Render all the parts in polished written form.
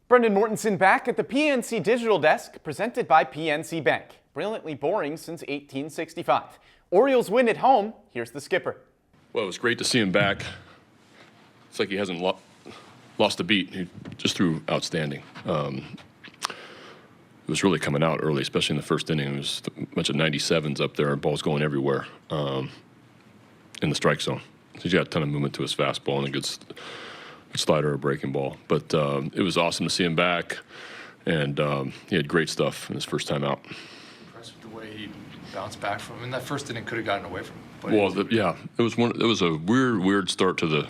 Brendan Mortensen back at the PNC Digital Desk, presented by PNC Bank. Brilliantly boring since 1865. Orioles win at home. Here's the skipper. Well, it was great to see him back. It's like he hasn't lost a beat. He just threw outstanding. It was really coming out early, especially in the first inning. It was a bunch of 97s up there, balls going everywhere in the strike zone. So he's got a ton of movement to his fastball and a good slider or breaking ball. But it was awesome to see him back, and he had great stuff in his first time out. Impressed with the way he bounced back from him. And that first inning could have gotten away from him. But Well, it was a weird start to the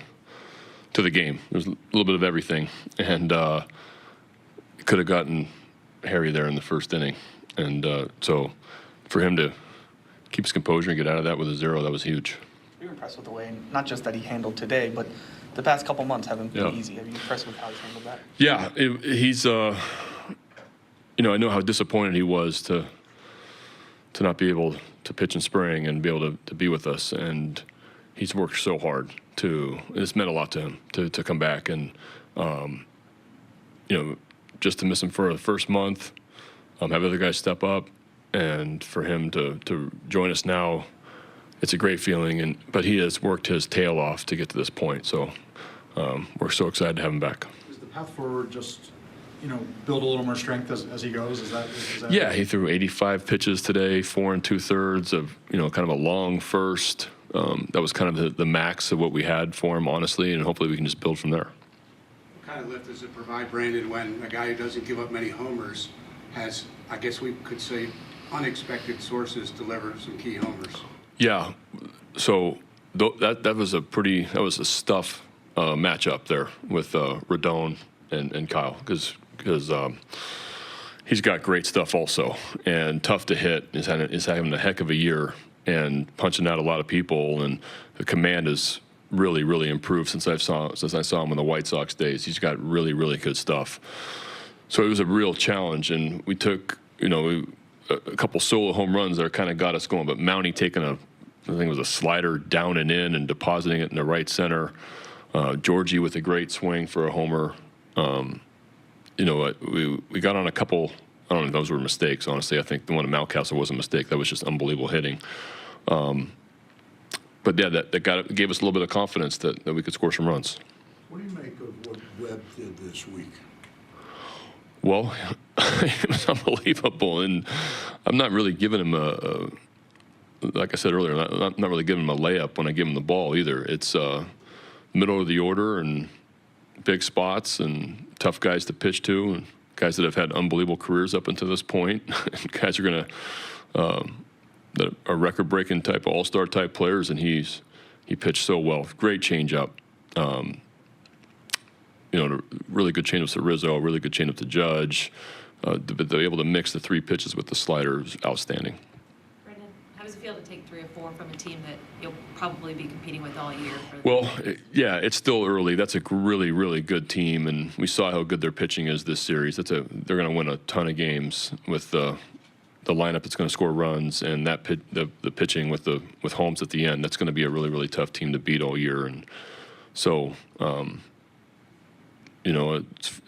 game. There was a little bit of everything, and it could have gotten hairy there in the first inning. And so for him to keep his composure and get out of that with a 0, that was huge. You're impressed with the way, not just that he handled today, but the past couple months haven't been easy. Are you impressed with how he's handled that? Yeah, he's, I know how disappointed he was to not be able to pitch in spring and be able to be with us. And he's worked so hard it's meant a lot to him to come back. And, just to miss him for the first month, have other guys step up, and for him to join us now, it's a great feeling. But he has worked his tail off to get to this point. So we're so excited to have him back. Is the path forward just, build a little more strength as he goes? Is that Yeah, he threw 85 pitches today, 4 2/3 of, kind of a long first. That was kind of the max of what we had for him, honestly, and hopefully we can just build from there. What kind of lift does it provide, Brandon, when a guy who doesn't give up many homers has, I guess we could say, unexpected sources deliver some key homers? Yeah, so that was a tough matchup there with Rodon and Kyle, because he's got great stuff also, and tough to hit. Is having a heck of a year and punching out a lot of people, and the command has really improved since I saw him in the White Sox days. He's got really good stuff. So it was a real challenge, and we took a couple solo home runs that kind of got us going. But Mountie taking I think it was a slider down and in and depositing it in the right center. Georgie with a great swing for a homer. We got on a couple. I don't know if those were mistakes, honestly. I think the one at Mountcastle was a mistake. That was just unbelievable hitting. But yeah, that gave us a little bit of confidence that we could score some runs. What do you make of what Webb did this week? Well, it was unbelievable, and I'm not really giving him like I said earlier, I'm not really giving him a layup when I give him the ball either. It's middle of the order and big spots and tough guys to pitch to, and guys that have had unbelievable careers up until this point. Guys are going to that are record-breaking type, all-star type players, and he pitched so well. Great changeup. Really good changeup to Rizzo, really good changeup to Judge. They're able to mix the 3 pitches with the slider is outstanding. Brendan, how does it feel to take 3 or 4 from a team that you'll probably be competing with all year? It's still early. That's a really good team, and we saw how good their pitching is this series. They're going to win a ton of games with the lineup that's going to score runs, and the pitching with Holmes at the end. That's going to be a really tough team to beat all year, and so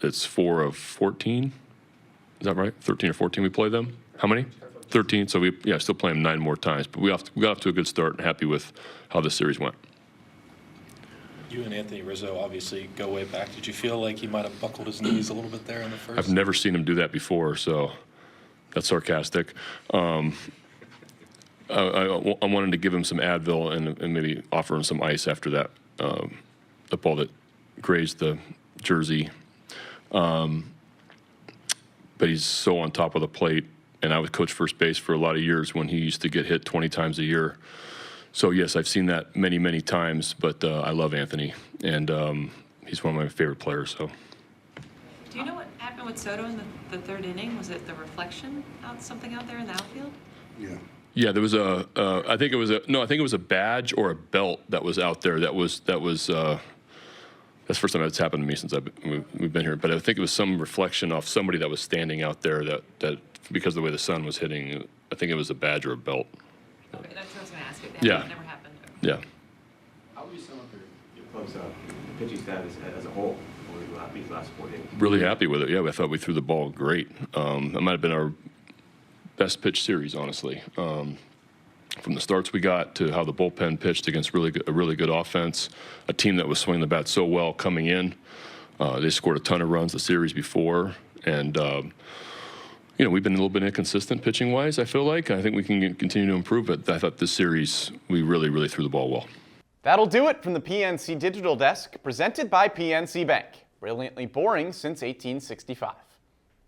it's 4 of 14. Is that right? 13 or 14 we play them. How many? 13. So we still play them 9 more times, but we got off to a good start and happy with how this series went. You and Anthony Rizzo obviously go way back. Did you feel like he might have buckled his knees a little bit there in the first? I've never seen him do that before, so that's sarcastic. I wanted to give him some Advil and maybe offer him some ice after that, the ball that grazed the jersey. But he's so on top of the plate, and I would coach first base for a lot of years when he used to get hit 20 times a year. So yes, I've seen that many times, but I love Anthony, and he's one of my favorite players. So. Do you know what happened with Soto in the 3rd inning? Was it the reflection something out there in the outfield? Yeah. Yeah, there was I think it was a badge or a belt that was out there. That's the first time that's happened to me since we've been here. But I think it was some reflection off somebody that was standing out there that because of the way the sun was hitting, I think it was a badge or a belt. Okay, that's what I was going to ask. It never happened. Yeah. How would you sum up your club's pitching status as a whole over Really happy with it. Yeah, I thought we threw the ball great. That might have been our best pitch series, honestly. From the starts we got to how the bullpen pitched against a really good offense, a team that was swinging the bat so well coming in. They scored a ton of runs the series before, and we've been a little bit inconsistent pitching-wise, I feel like. I think we can continue to improve, but I thought this series we really threw the ball well. That'll do it from the PNC Digital Desk, presented by PNC Bank. Brilliantly boring since 1865.